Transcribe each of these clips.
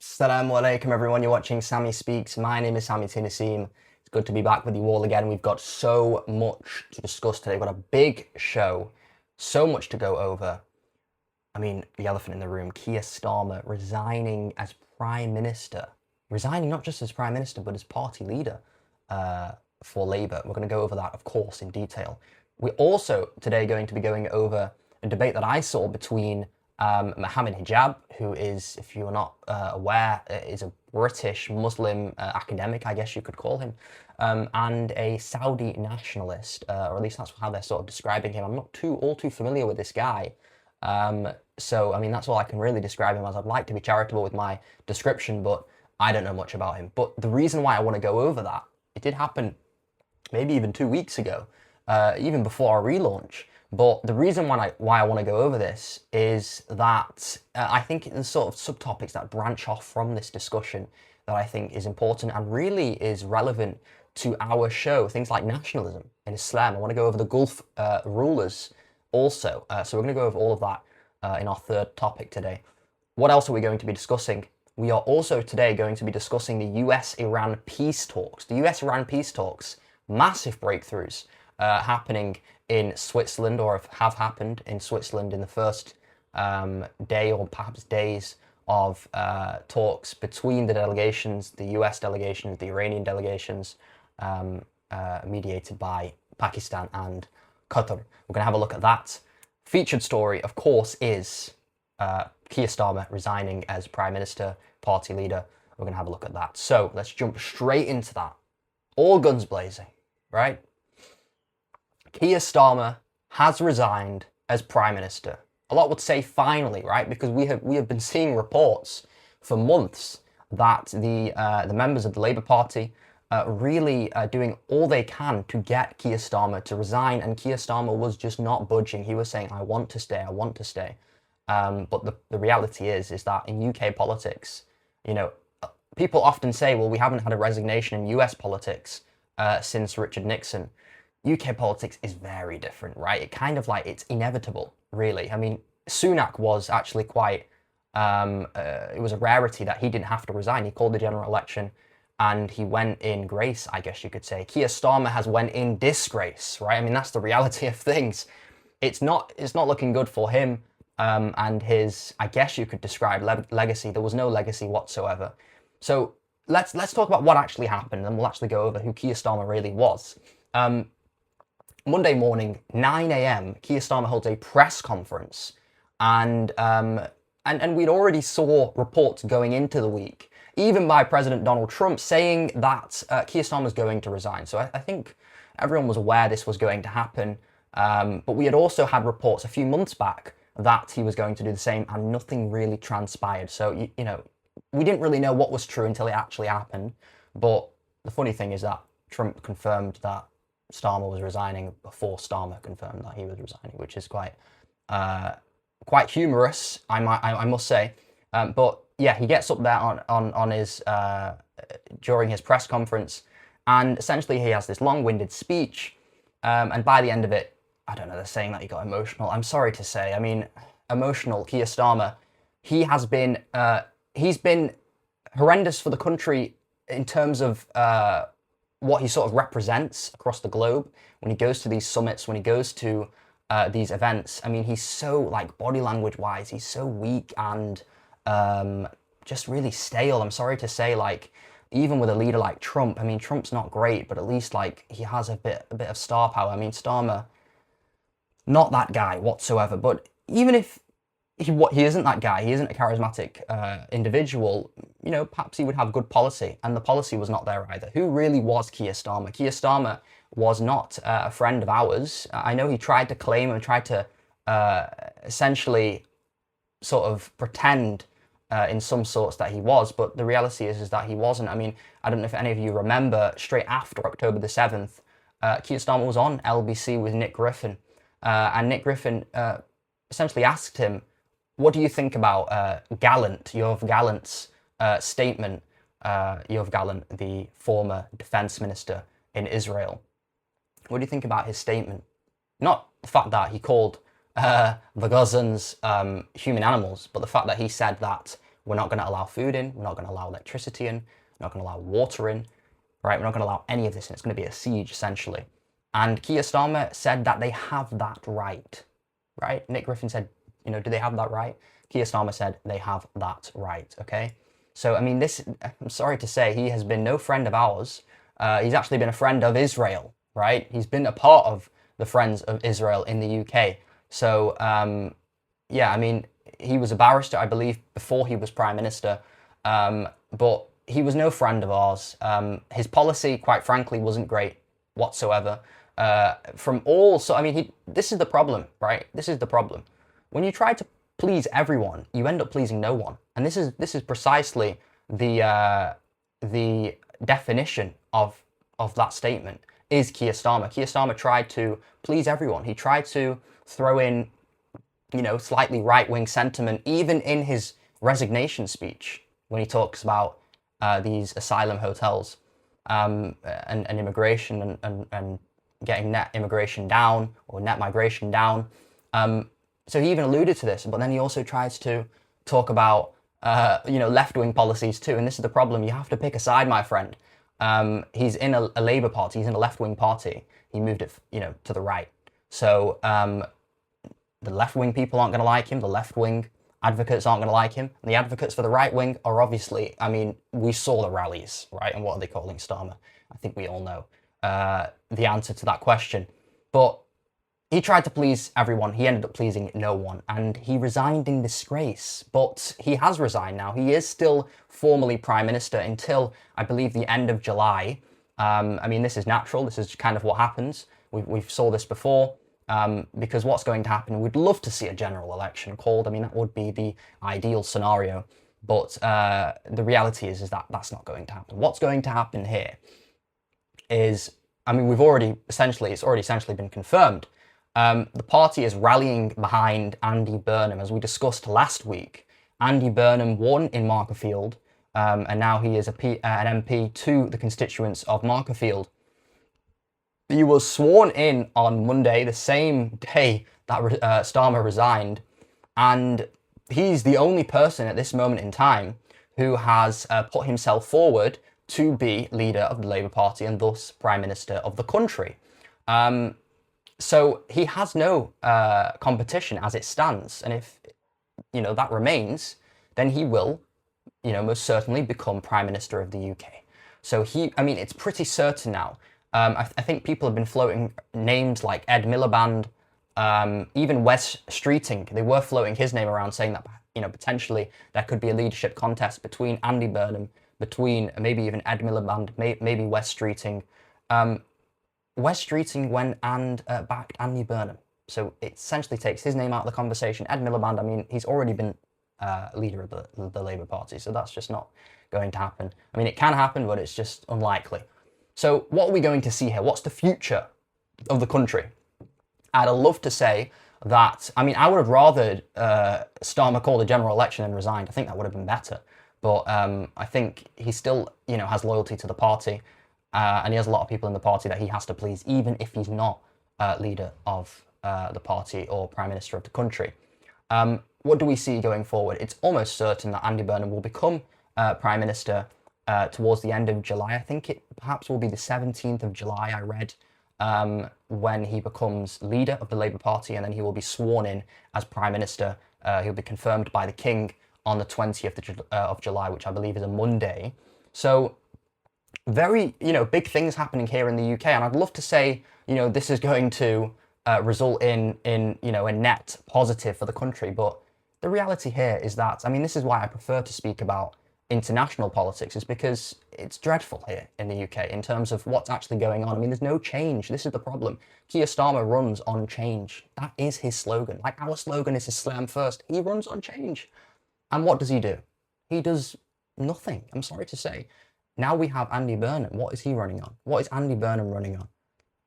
Assalamu alaikum everyone, you're watching SamiSpeaks. My name is Sami T. Naseem. It's good to be back with you all again. We've got so much to discuss today. We've got a big show, so much to go over. I mean, the elephant in the room, Keir Starmer resigning as Prime Minister. Resigning not just as Prime Minister, but as party leader for Labour. We're going to go over that, of course, in detail. We're also today going to be going over a debate that I saw between Mohammed Hijab, who is, if you are not aware, is a British Muslim academic, I guess you could call him, and a Saudi nationalist, or at least that's how they're sort of describing him. I'm not all too familiar with this guy. So, I mean, that's all I can really describe him as. I'd like to be charitable with my description, but I don't know much about him. But the reason why I want to go over that, it did happen maybe even 2 weeks ago, even before our relaunch. But the reason why I want to go over this is that I think there's sort of subtopics that branch off from this discussion that I think is important and really is relevant to our show. Things like nationalism in Islam. I want to go over the Gulf rulers also. So we're going to go over all of that in our third topic today. What else are we going to be discussing? We are also today going to be discussing the US-Iran peace talks. The US-Iran peace talks, massive breakthroughs happening in Switzerland, or have happened in Switzerland in the first day or perhaps days of talks between the delegations, the US delegations, the Iranian delegations, mediated by Pakistan and Qatar. We're going to have a look at that. Featured story, of course, is Keir Starmer resigning as Prime Minister, party leader. We're going to have a look at that. So let's jump straight into that. All guns blazing, right? Keir Starmer has resigned as Prime Minister. A lot would say finally, right? Because we have been seeing reports for months that the members of the Labour Party really doing all they can to get Keir Starmer to resign, and Keir Starmer was just not budging. He was saying, "I want to stay, I want to stay." But the reality is that in UK politics, you know, people often say, "Well, we haven't had a resignation in US politics since Richard Nixon." UK politics is very different, right? It kind of like, it's inevitable, really. I mean, Sunak was actually quite, it was a rarity that he didn't have to resign. He called the general election and he went in grace, I guess you could say. Keir Starmer has went in disgrace, right? I mean, that's the reality of things. It's not looking good for him and his, I guess you could describe, legacy. There was no legacy whatsoever. So let's talk about what actually happened, and we'll actually go over who Keir Starmer really was. Monday morning, 9 a.m., Keir Starmer holds a press conference, and we'd already saw reports going into the week, even by President Donald Trump, saying that Keir Starmer was going to resign. So I think everyone was aware this was going to happen, but we had also had reports a few months back that he was going to do the same, and nothing really transpired. So, you know, we didn't really know what was true until it actually happened. But the funny thing is that Trump confirmed that Starmer was resigning before Starmer confirmed that he was resigning, which is quite humorous, I must say. But yeah, he gets up there on his during his press conference, and essentially he has this long-winded speech, and by the end of it, I don't know, they're saying that he got emotional. I'm sorry to say, I mean, emotional Keir Starmer, he's been horrendous for the country in terms of what he sort of represents across the globe when he goes to these summits, when he goes to these events. I mean, he's so, like, body language wise, he's so weak and just really stale. I'm sorry to say, like, even with a leader like Trump, I mean, Trump's not great, but at least, like, he has a bit of star power. I mean, Starmer, not that guy whatsoever. But even if he isn't that guy, he isn't a charismatic individual, you know, perhaps he would have good policy, and the policy was not there either. Who really was Keir Starmer? Keir Starmer was not a friend of ours. I know he tried to claim and tried to essentially sort of pretend in some sorts that he was, but the reality is that he wasn't. I mean, I don't know if any of you remember, straight after October the 7th, Keir Starmer was on LBC with Nick Griffin, and Nick Griffin essentially asked him, "What do you think about Yoav Gallant's statement?" Yoav Gallant, the former defense minister in Israel. What do you think about his statement? Not the fact that he called the Gazans human animals, but the fact that he said that we're not going to allow food in, we're not going to allow electricity in, we're not going to allow water in, right? We're not going to allow any of this, and it's going to be a siege, essentially. And Keir Starmer said that they have that right, right? Nick Griffin said, you know, do they have that right? Keir Starmer said they have that right, okay? So, I mean, this, I'm sorry to say, he has been no friend of ours. He's actually been a friend of Israel, right? He's been a part of the Friends of Israel in the UK. So, yeah, I mean, he was a barrister, I believe, before he was Prime Minister, but he was no friend of ours. His policy, quite frankly, wasn't great whatsoever. From all, so I mean, this is the problem, right? This is the problem. When you try to please everyone, you end up pleasing no one, and this is precisely the definition of that statement. Is Keir Starmer? Keir Starmer tried to please everyone. He tried to throw in, you know, slightly right-wing sentiment, even in his resignation speech when he talks about these asylum hotels and immigration and getting net immigration down or net migration down. So he even alluded to this, but then he also tries to talk about you know, left-wing policies too. And this is the problem. You have to pick a side, my friend. He's in a Labour Party. He's in a left-wing party. He moved it, you know, to the right. So the left-wing people aren't going to like him. The left-wing advocates aren't going to like him. And the advocates for the right-wing are obviously, I mean, we saw the rallies, right? And what are they calling Starmer? I think we all know the answer to that question. But he tried to please everyone. He ended up pleasing no one. And he resigned in disgrace. But he has resigned now. He is still formally Prime Minister until, I believe, the end of July. I mean, this is natural. This is kind of what happens. We've saw this before. Because what's going to happen, we'd love to see a general election called. I mean, that would be the ideal scenario. But the reality is that that's not going to happen. What's going to happen here is, I mean, it's already essentially been confirmed. The party is rallying behind Andy Burnham. As we discussed last week, Andy Burnham won in Markerfield, and now he is an MP to the constituents of Markerfield. He was sworn in on Monday, the same day that Starmer resigned, and he's the only person at this moment in time who has put himself forward to be leader of the Labour Party and thus Prime Minister of the country. So he has no competition as it stands, and if, you know, that remains, then he will, you know, most certainly become Prime Minister of the UK. So I mean, it's pretty certain now. I think people have been floating names like Ed Miliband, even Wes Streeting. They were floating his name around, saying that, you know, potentially there could be a leadership contest between Andy Burnham, between maybe even Ed Miliband, maybe Wes Streeting. Wes Streeting went and backed Andy Burnham. So it essentially takes his name out of the conversation. Ed Miliband, I mean, he's already been leader of the Labour Party, so that's just not going to happen. I mean, it can happen, but it's just unlikely. So what are we going to see here? What's the future of the country? I'd love to say that, I mean, I would have rather Starmer called a general election and resigned. I think that would have been better. But I think he still, you know, has loyalty to the party. And he has a lot of people in the party that he has to please, even if he's not leader of the party or Prime Minister of the country. What do we see going forward? It's almost certain that Andy Burnham will become Prime Minister towards the end of July. I think it perhaps will be the 17th of July, I read, when he becomes leader of the Labour Party, and then he will be sworn in as Prime Minister. He'll be confirmed by the King on the 20th of July, which I believe is a Monday. So very, you know, big things happening here in the UK, and I'd love to say, you know, this is going to result in you know, a net positive for the country, but the reality here is that, I mean, this is why I prefer to speak about international politics, is because it's dreadful here in the UK in terms of what's actually going on. I mean, there's no change. This is the problem. Keir Starmer runs on change. That is his slogan. Like our slogan is Islam first. He runs on change. And what does he do? He does nothing, I'm sorry to say. Now we have Andy Burnham. What is he running on? What is Andy Burnham running on?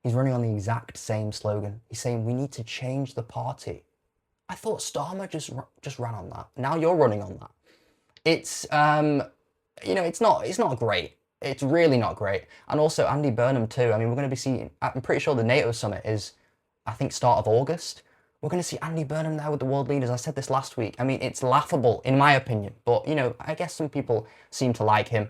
He's running on the exact same slogan. He's saying we need to change the party. I thought Starmer just ran on that. Now you're running on that. It's you know, it's not great. It's really not great. And also Andy Burnham too. I mean, we're going to be seeing, I'm pretty sure the NATO summit is, I think, start of August. We're going to see Andy Burnham there with the world leaders. I said this last week. I mean, it's laughable, in my opinion. But, you know, I guess some people seem to like him.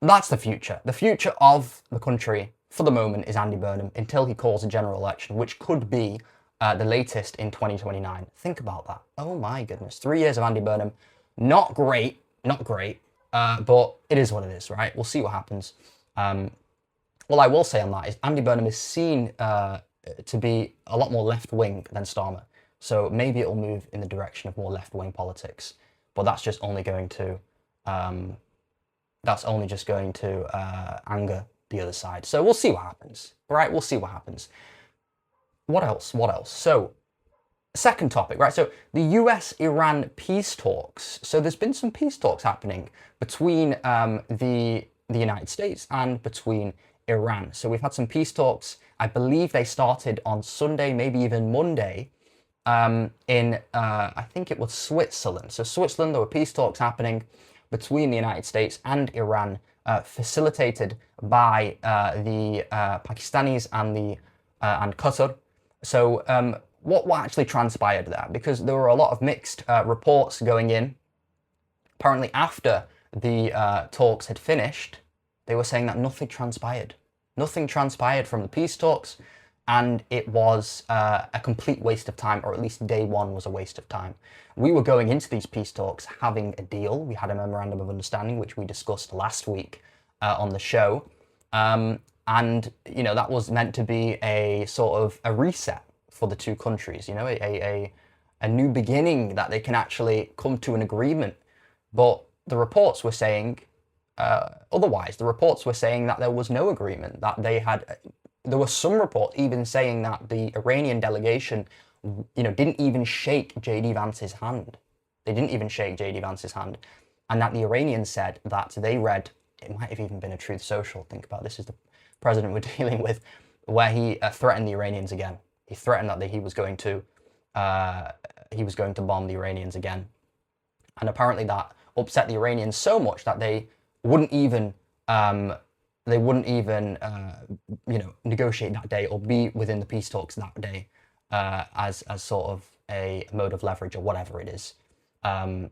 That's the future. The future of the country, for the moment, is Andy Burnham until he calls a general election, which could be the latest in 2029. Think about that. Oh, my goodness. 3 years of Andy Burnham. Not great. Not great. But it is what it is, right? We'll see what happens. All I will say on that is Andy Burnham is seen to be a lot more left-wing than Starmer. So maybe it'll move in the direction of more left-wing politics. But that's just only going to anger the other side. So we'll see what happens, right? We'll see what happens. What else? What else? So second topic, right? So the US-Iran peace talks. So there's been some peace talks happening between the United States and between Iran. So we've had some peace talks. I believe they started on Sunday, maybe even Monday, in I think it was Switzerland. So Switzerland, there were peace talks happening between the United States and Iran, facilitated by the Pakistanis and Qatar. So what actually transpired there? Because there were a lot of mixed reports going in. Apparently, after the talks had finished, they were saying that nothing transpired. Nothing transpired from the peace talks, and it was a complete waste of time, or at least day one was a waste of time. We were going into these peace talks having a deal. We had a memorandum of understanding, which we discussed last week on the show. And, you know, that was meant to be a sort of a reset for the two countries, you know, a new beginning that they can actually come to an agreement. But the reports were saying otherwise. The reports were saying that there was no agreement, that there were some reports even saying that the Iranian delegation, you know, didn't even shake JD Vance's hand. They didn't even shake JD Vance's hand. And that the Iranians said that they read, it might have even been a Truth Social, think about this is the president we're dealing with, where he threatened the Iranians again. He threatened that he was going to bomb the Iranians again. And apparently that upset the Iranians so much that they wouldn't even you know, negotiate that day or be within the peace talks that day as sort of a mode of leverage or whatever it is. And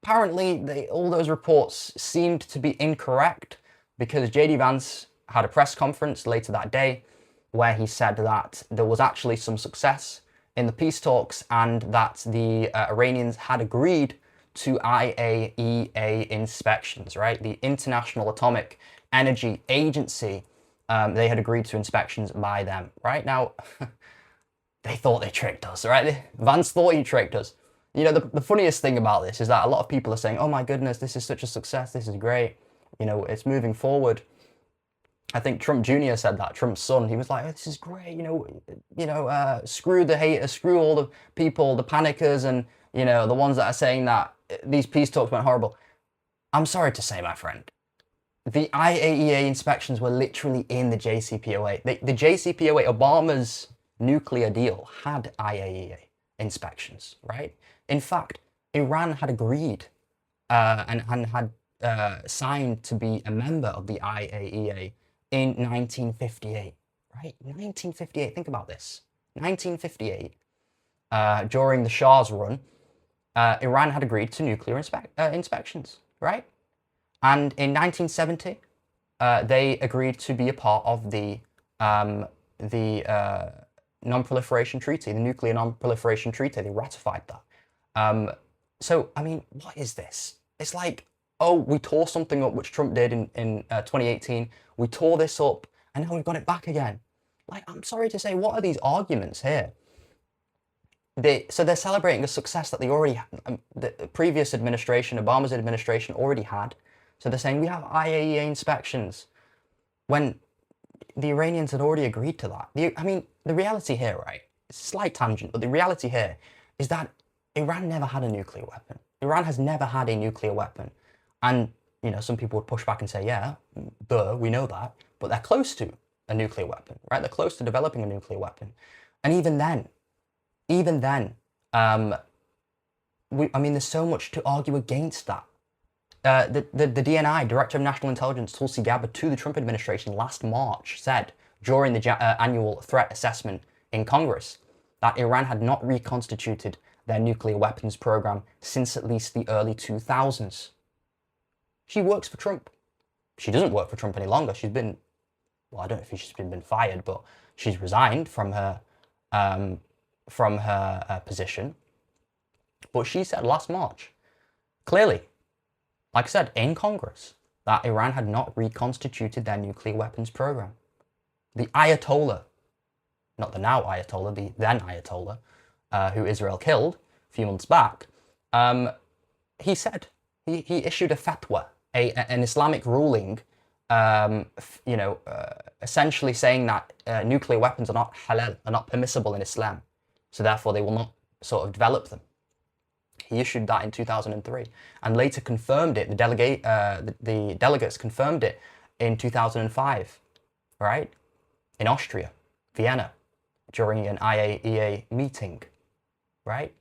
apparently all those reports seemed to be incorrect, because JD Vance had a press conference later that day where he said that there was actually some success in the peace talks and that the Iranians had agreed to IAEA inspections, right? The International Atomic Energy Agency, they had agreed to inspections by them, right? Now, they thought they tricked us, right? Vance thought he tricked us. You know, the funniest thing about this is that a lot of people are saying, oh my goodness, this is such a success, this is great, you know, it's moving forward. I think Trump Jr. said that, Trump's son. He was like, oh, this is great, screw the haters, screw all the people, the panickers, and, you know, the ones that are saying that these peace talks went horrible. I'm sorry to say, my friend, the IAEA inspections were literally in the JCPOA. The JCPOA, Obama's nuclear deal, had IAEA inspections, right? In fact, Iran had agreed and had signed to be a member of the IAEA in 1958, right? 1958, think about this. 1958, during the Shah's run, Iran had agreed to nuclear inspections, right? And in 1970, they agreed to be a part of the Non-Proliferation Treaty, the Nuclear Non-Proliferation Treaty. They ratified that. So, I mean, what is this? It's like, oh, we tore something up, which Trump did in 2018. We tore this up, and now we've got it back again. Like, I'm sorry to say, what are these arguments here? So they're celebrating a success that they already had. The previous administration, Obama's administration, already had. So they're saying we have IAEA inspections when the Iranians had already agreed to that. I mean, the reality here, right? It's a slight tangent, but the reality here is that Iran never had a nuclear weapon. Iran has never had a nuclear weapon. And, you know, some people would push back and say, yeah, duh, we know that. But they're close to a nuclear weapon, right? They're close to developing a nuclear weapon. And even then, I mean, there's so much to argue against that. The DNI, Director of National Intelligence, Tulsi Gabbard, to the Trump administration last March said during the annual threat assessment in Congress that Iran had not reconstituted their nuclear weapons program since at least the early 2000s. She works for Trump. She doesn't work for Trump any longer. She's been, well, I don't know if she's been fired, but she's resigned from her position. But she said last March, clearly, like I said, in Congress, that Iran had not reconstituted their nuclear weapons program. The Ayatollah, not the now Ayatollah, the then Ayatollah, who Israel killed a few months back, he said, he issued a fatwa, an Islamic ruling, essentially saying that nuclear weapons are not halal, are not permissible in Islam, so therefore they will not sort of develop them. He issued that in 2003 and later confirmed it. The delegates confirmed it in 2005, right? In Austria, Vienna, during an IAEA meeting, right?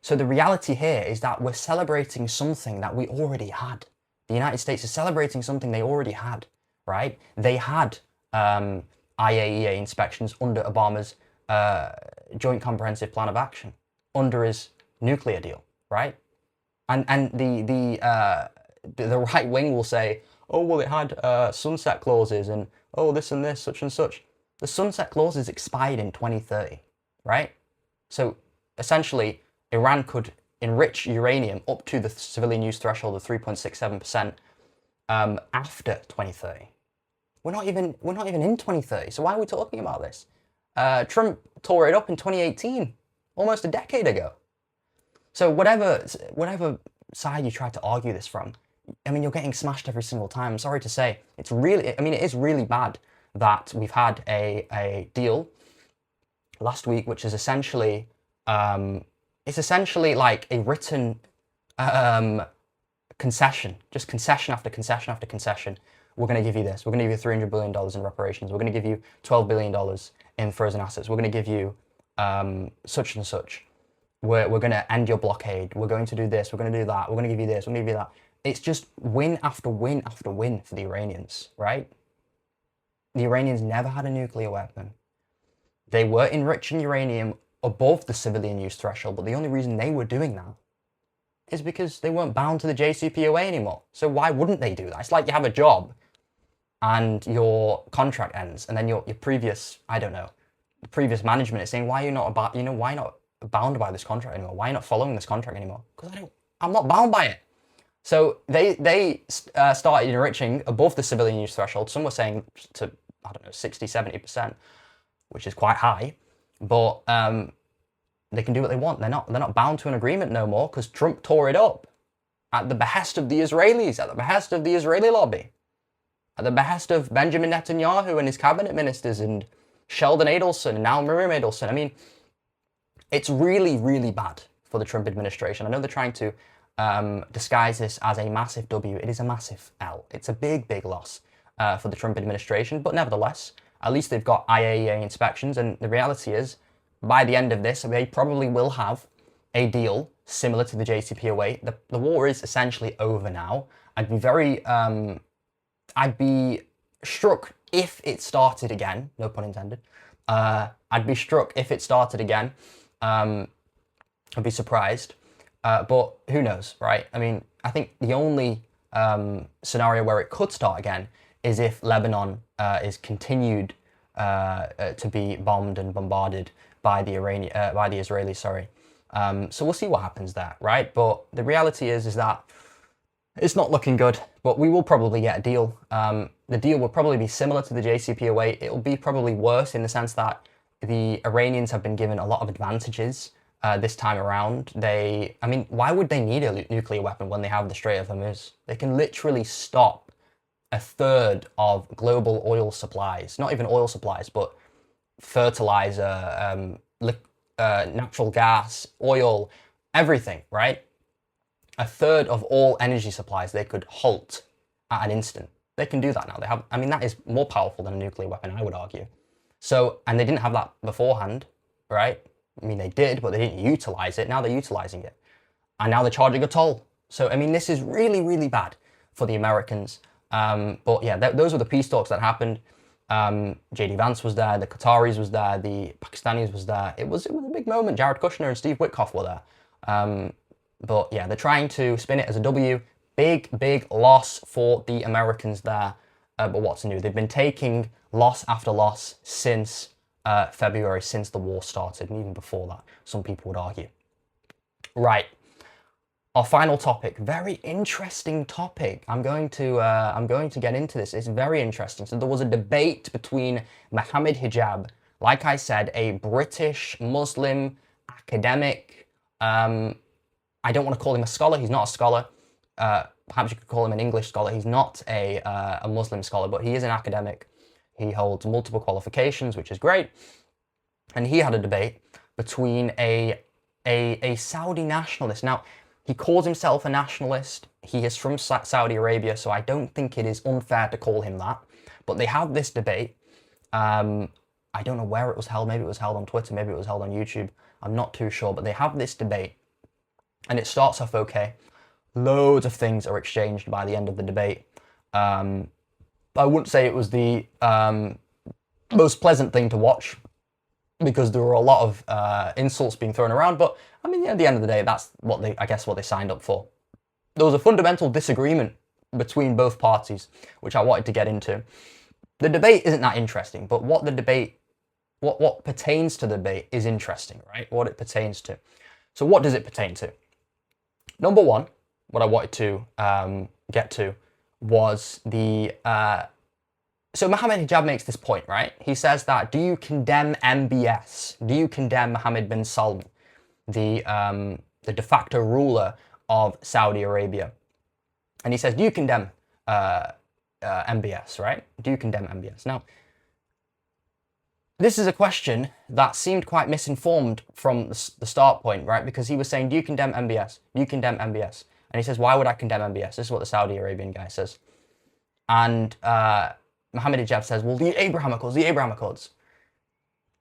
So the reality here is that we're celebrating something that we already had. The United States is celebrating something they already had, right? They had IAEA inspections under Obama's Joint Comprehensive Plan of Action, under his nuclear deal, right? And the right wing will say, oh, well, it had sunset clauses and, oh, this and this, such and such. The sunset clauses expired in 2030, right? So essentially, Iran could enrich uranium up to the civilian use threshold of 3.67% after 2030. We're not even in 2030. So why are we talking about this? Trump tore it up in 2018, almost a decade ago. So whatever side you try to argue this from, I mean, you're getting smashed every single time. I'm sorry to say, it is really bad that we've had a deal last week, which is essentially it's essentially like a written concession, just concession after concession after concession. We're going to give you this. We're going to give you $300 billion in reparations. We're going to give you $12 billion in frozen assets. We're going to give you such and such. We're going to end your blockade. We're going to do this. We're going to do that. We're going to give you this. We're going to give you that. It's just win after win after win for the Iranians, right? The Iranians never had a nuclear weapon. They were enriching uranium above the civilian use threshold, but the only reason they were doing that is because they weren't bound to the JCPOA anymore. So why wouldn't they do that? It's like you have a job and your contract ends, and then your previous, I don't know, the previous management is saying, why are you not why not bound by this contract anymore? Why are you not following this contract anymore? Because I'm not bound by it. So they started enriching above the civilian use threshold. Some were saying to, I don't know, 60, 70%, which is quite high, but they can do what they want. They're not bound to an agreement no more because Trump tore it up at the behest of the Israelis, at the behest of the Israeli lobby, at the behest of Benjamin Netanyahu and his cabinet ministers and Sheldon Adelson and now Miriam Adelson. I mean, it's really, really bad for the Trump administration. I know they're trying to disguise this as a massive W. It is a massive L. It's a big, big loss for the Trump administration. But nevertheless, at least they've got IAEA inspections. And the reality is, by the end of this, they probably will have a deal similar to the JCPOA. The war is essentially over now. I'd be struck if it started again. No pun intended. I'd be struck if it started again. I'd be surprised. But who knows, right? I mean, I think the only scenario where it could start again is if Lebanon is continued to be bombed and bombarded by the Israelis. So we'll see what happens there, right? But the reality is that it's not looking good. But we will probably get a deal. The deal will probably be similar to the JCPOA. It will be probably worse in the sense that the Iranians have been given a lot of advantages. This time around, why would they need a nuclear weapon when they have the Strait of Hormuz? They can literally stop a third of global oil supplies, not even oil supplies, but fertilizer, natural gas, oil, everything, right? A third of all energy supplies they could halt at an instant. They can do that now. That is more powerful than a nuclear weapon, I would argue. So, and they didn't have that beforehand, right? I mean, they did, but they didn't utilize it. Now they're utilizing it. And now they're charging a toll. So, I mean, this is really, really bad for the Americans. But yeah, those were the peace talks that happened. JD Vance was there, the Qataris was there, the Pakistanis was there. It was a big moment. Jared Kushner and Steve Witkoff were there. But yeah, they're trying to spin it as a W. Big loss for the Americans there. But what's new? They've been taking loss after loss since February, since the war started, and even before that, some people would argue. Right. Our final topic, very interesting topic. I'm going to get into this. It's very interesting. So there was a debate between Mohammed Hijab, like I said, a British Muslim academic. I don't want to call him a scholar. He's not a scholar. Perhaps you could call him an English scholar. He's not a Muslim scholar, but he is an academic. He holds multiple qualifications, which is great. And he had a debate between a Saudi nationalist. Now, he calls himself a nationalist. He is from Saudi Arabia, so I don't think it is unfair to call him that. But they had this debate. I don't know where it was held. Maybe it was held on Twitter. Maybe it was held on YouTube. I'm not too sure. But they have this debate. And it starts off okay. Loads of things are exchanged by the end of the debate. I wouldn't say it was the most pleasant thing to watch, because there were a lot of insults being thrown around. But I mean, at the end of the day, that's what they signed up for. There was a fundamental disagreement between both parties, which I wanted to get into. The debate isn't that interesting, but what pertains to the debate is interesting, right? What it pertains to. So what does it pertain to? Number one, what I wanted to get to was the... So Mohammed Hijab makes this point, right? He says that, do you condemn MBS? Do you condemn Mohammed bin Salman, the de facto ruler of Saudi Arabia? And he says, do you condemn MBS, right? Do you condemn MBS? Now, this is a question that seemed quite misinformed from the start point, right? Because he was saying, do you condemn MBS? Do you condemn MBS? And he says, why would I condemn MBS? This is what the Saudi Arabian guy says. And Mohammed Hijab says, well, the Abraham Accords.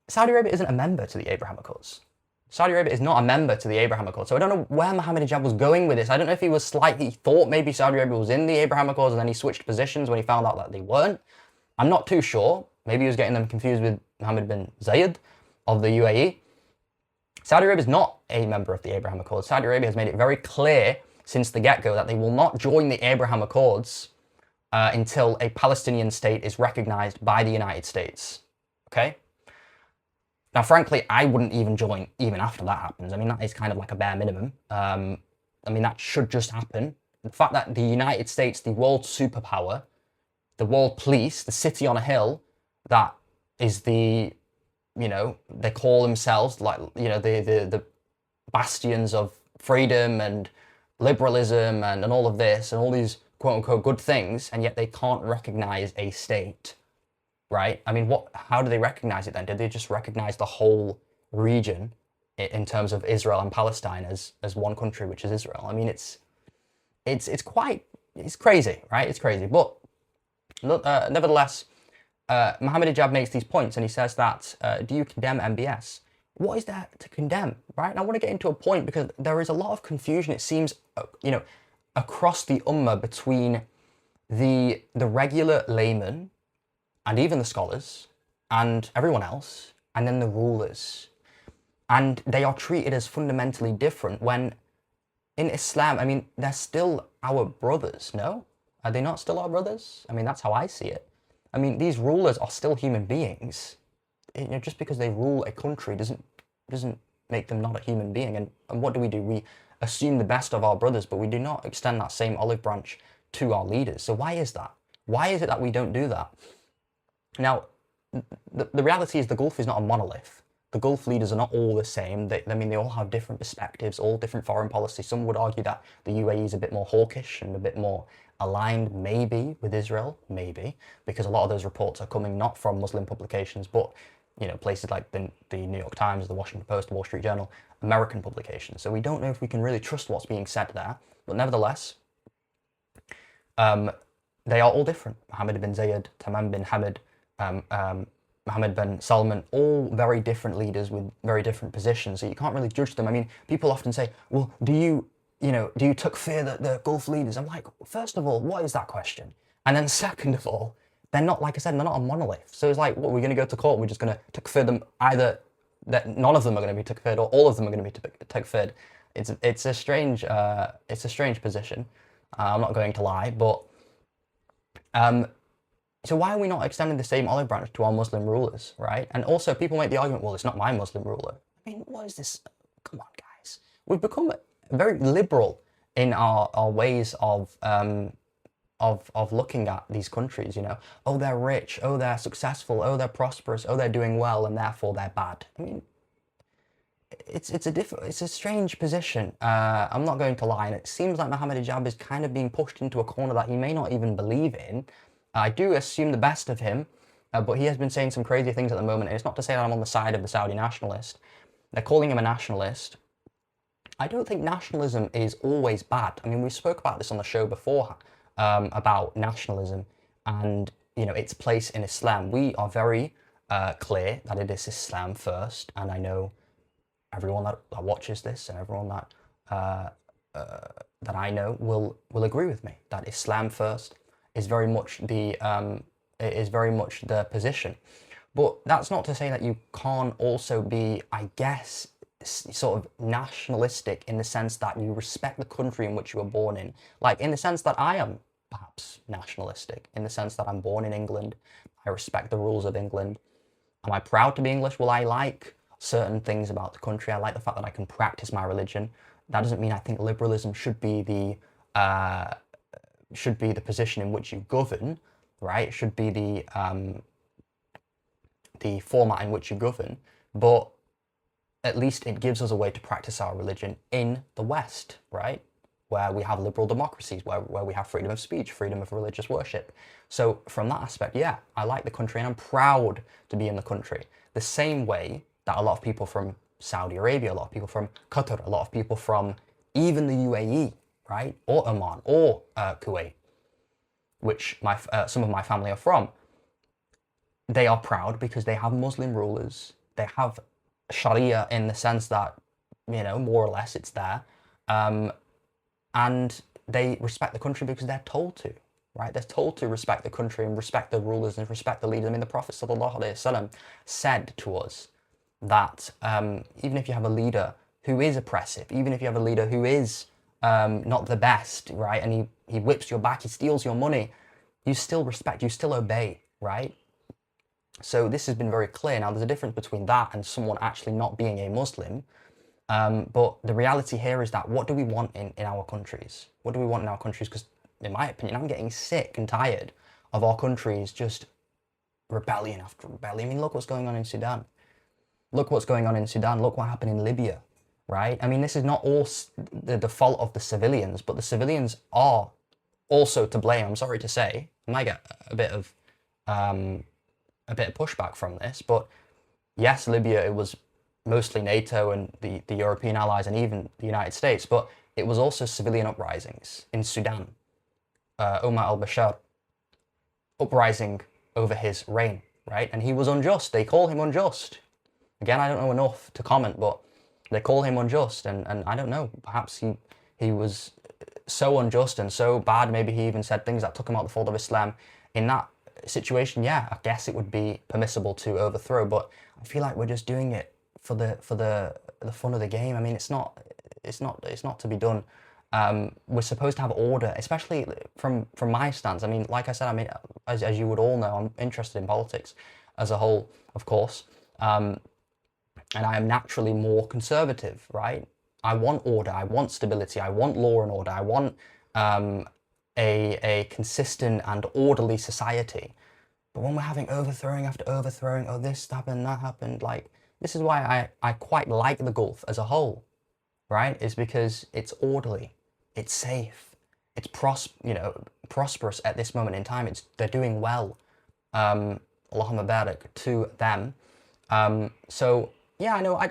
Saudi Arabia isn't a member to the Abraham Accords. Saudi Arabia is not a member to the Abraham Accords. So I don't know where Mohammed Hijab was going with this. I don't know if he thought maybe Saudi Arabia was in the Abraham Accords and then he switched positions when he found out that they weren't. I'm not too sure. Maybe he was getting them confused with Mohammed bin Zayed of the UAE. Saudi Arabia is not a member of the Abraham Accords. Saudi Arabia has made it very clear since the get-go that they will not join the Abraham Accords until a Palestinian state is recognized by the United States. Okay? Now, frankly, I wouldn't even join even after that happens. I mean, that is kind of like a bare minimum. I mean, that should just happen. The fact that the United States, the world superpower, the world police, the city on a hill, that is the, they call themselves the bastions of freedom and liberalism and all of this and all these quote unquote good things, and yet they can't recognize a state, right? I mean, how do they recognize it then? Did they just recognize the whole region in terms of Israel and Palestine as one country, which is Israel? I mean, it's crazy, right? It's crazy. But nevertheless, Mohammed Hijab makes these points and he says that, do you condemn MBS? What is there to condemn, right? And I want to get into a point because there is a lot of confusion, it seems, across the ummah between the regular layman and even the scholars and everyone else, and then the rulers. And they are treated as fundamentally different when in Islam, I mean, they're still our brothers, no? Are they not still our brothers? I mean, that's how I see it. I mean, these rulers are still human beings. Just because they rule a country doesn't make them not a human being. And what do? We assume the best of our brothers, but we do not extend that same olive branch to our leaders. So why is that? Why is it that we don't do that? Now, the reality is the Gulf is not a monolith. The Gulf leaders are not all the same. They all have different perspectives, all different foreign policy. Some would argue that the UAE is a bit more hawkish and a bit more aligned, maybe, with Israel, maybe, because a lot of those reports are coming not from Muslim publications, but places like the New York Times, the Washington Post, the Wall Street Journal, American publications. So we don't know if we can really trust what's being said there. But nevertheless, they are all different. Mohammed bin Zayed, Tamim bin Hamad, Mohammed bin Salman, all very different leaders with very different positions. So you can't really judge them. I mean, people often say, well, do you takfir the Gulf leaders? I'm like, first of all, what is that question? And then second of all, they're not, like I said, they're not a monolith. So it's like, what, we're going to go to court, we're just going to takfir them, either that none of them are going to be takfired or all of them are going to be takfired. It's a strange position. I'm not going to lie, but so why are we not extending the same olive branch to our Muslim rulers, right? And also, people make the argument, well, it's not my Muslim ruler. I mean, what is this? Come on, guys. We've become very liberal in our ways of looking at these countries. You know, oh, they're rich, oh, they're successful, oh, they're prosperous, oh, they're doing well, and therefore they're bad. I mean, it's a strange position. I'm not going to lie, and it seems like Mohammed Hijab is kind of being pushed into a corner that he may not even believe in. I do assume the best of him, but he has been saying some crazy things at the moment, and it's not to say that I'm on the side of the Saudi nationalist. They're calling him a nationalist. I don't think nationalism is always bad. I mean, we spoke about this on the show before, about nationalism and, you know, its place in Islam. We are very clear that it is Islam first, and I know everyone that watches this and everyone that I know will agree with me that Islam first is very much the position. But that's not to say that you can't also be, I guess, sort of nationalistic in the sense that you respect the country in which you were born in. Like, in the sense that I am perhaps nationalistic, in the sense that I'm born in England, I respect the rules of England. Am I proud to be English? Well, I like certain things about the country. I like the fact that I can practice my religion. That doesn't mean I think liberalism should be the position in which you govern, right? It should be the format in which you govern, but at least it gives us a way to practice our religion in the West, right? Where we have liberal democracies, where we have freedom of speech, freedom of religious worship. So from that aspect, yeah, I like the country and I'm proud to be in the country. The same way that a lot of people from Saudi Arabia, a lot of people from Qatar, a lot of people from even the UAE, right? Or Oman, or Kuwait, which some of my family are from, they are proud because they have Muslim rulers. They have Sharia in the sense that, you know, more or less it's there. And they respect the country because they're told to, right? They're told to respect the country and respect the rulers and respect the leaders. I mean, the Prophet ﷺ said to us that even if you have a leader who is oppressive, even if you have a leader who is not the best, right? And he whips your back, he steals your money, you still respect, you still obey, right? So this has been very clear. Now, there's a difference between that and someone actually not being a Muslim. But the reality here is that what do we want in our countries? What do we want in our countries? Because in my opinion, I'm getting sick and tired of our countries just rebellion after rebellion. I mean, look what's going on in Sudan. Look what's going on in Sudan. Look what happened in Libya, right? I mean, this is not all the fault of the civilians, but the civilians are also to blame. I'm sorry to say. I might get a bit of pushback from this, but yes, Libya, it was mostly NATO and the European allies and even the United States, but it was also civilian uprisings in Sudan. Omar al-Bashir uprising over his reign, right? And he was unjust. They call him unjust. Again, I don't know enough to comment, but they call him unjust, and I don't know, perhaps he was so unjust and so bad, maybe he even said things that took him out the fold of Islam. In that situation, yeah, I guess it would be permissible to overthrow, but I feel like we're just doing it for the fun of the game. I mean, it's not to be done. We're supposed to have order, especially from my stance. I mean, like I said, I mean, as you would all know, I'm interested in politics as a whole, of course, and I am naturally more conservative, right? I want order, I want stability, I want law and order, I want a consistent and orderly society. But when we're having overthrowing after overthrowing, oh, this happened, that happened, like, this is why I quite like the Gulf as a whole, right? Is because it's orderly, it's safe, it's prosperous at this moment in time. They're doing well. Allahumma barik to them. So yeah, I know I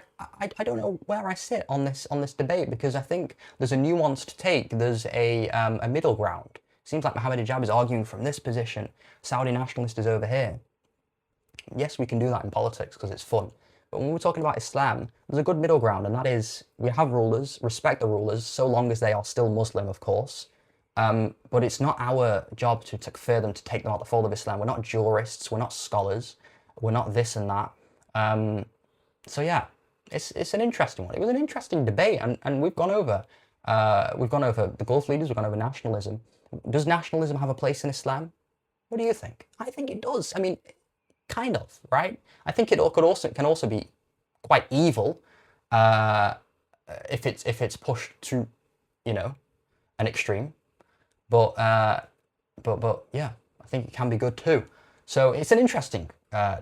don't know where I sit on this debate, because I think there's a nuanced take. There's a middle ground. Seems like Mohammed Hijab is arguing from this position. Saudi nationalist is over here. Yes, we can do that in politics because it's fun. But when we're talking about Islam, there's a good middle ground, and that is we have rulers, respect the rulers, so long as they are still Muslim, of course. But it's not our job for them to take them out the fold of Islam. We're not jurists, we're not scholars, we're not this and that. So yeah, it's an interesting one. It was an interesting debate, and we've gone over the Gulf leaders, we've gone over nationalism. Does nationalism have a place in Islam? What do you think? I think it does. I mean, kind of, right? I think it can also be quite evil if it's pushed to, an extreme. But yeah, I think it can be good too. So it's an interesting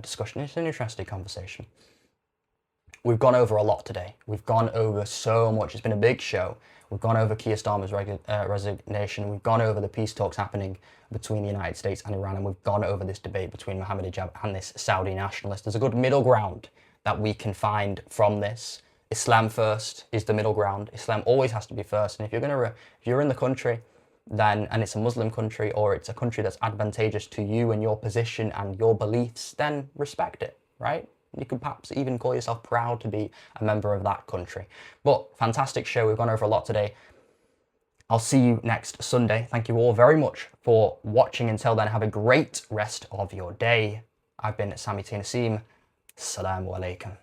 discussion. It's an interesting conversation. We've gone over a lot today. We've gone over so much. It's been a big show. We've gone over Keir Starmer's resignation. We've gone over the peace talks happening between the United States and Iran, and we've gone over this debate between Mohammed Hijab and this Saudi nationalist. There's a good middle ground that we can find from this. Islam first is the middle ground. Islam always has to be first. And if you're in the country, then, and it's a Muslim country, or it's a country that's advantageous to you and your position and your beliefs, then respect it, right? You could perhaps even call yourself proud to be a member of that country. But fantastic show. We've gone over a lot today. I'll see you next Sunday. Thank you all very much for watching. Until then, have a great rest of your day. I've been Sami T. Naseem. Assalamu alaikum.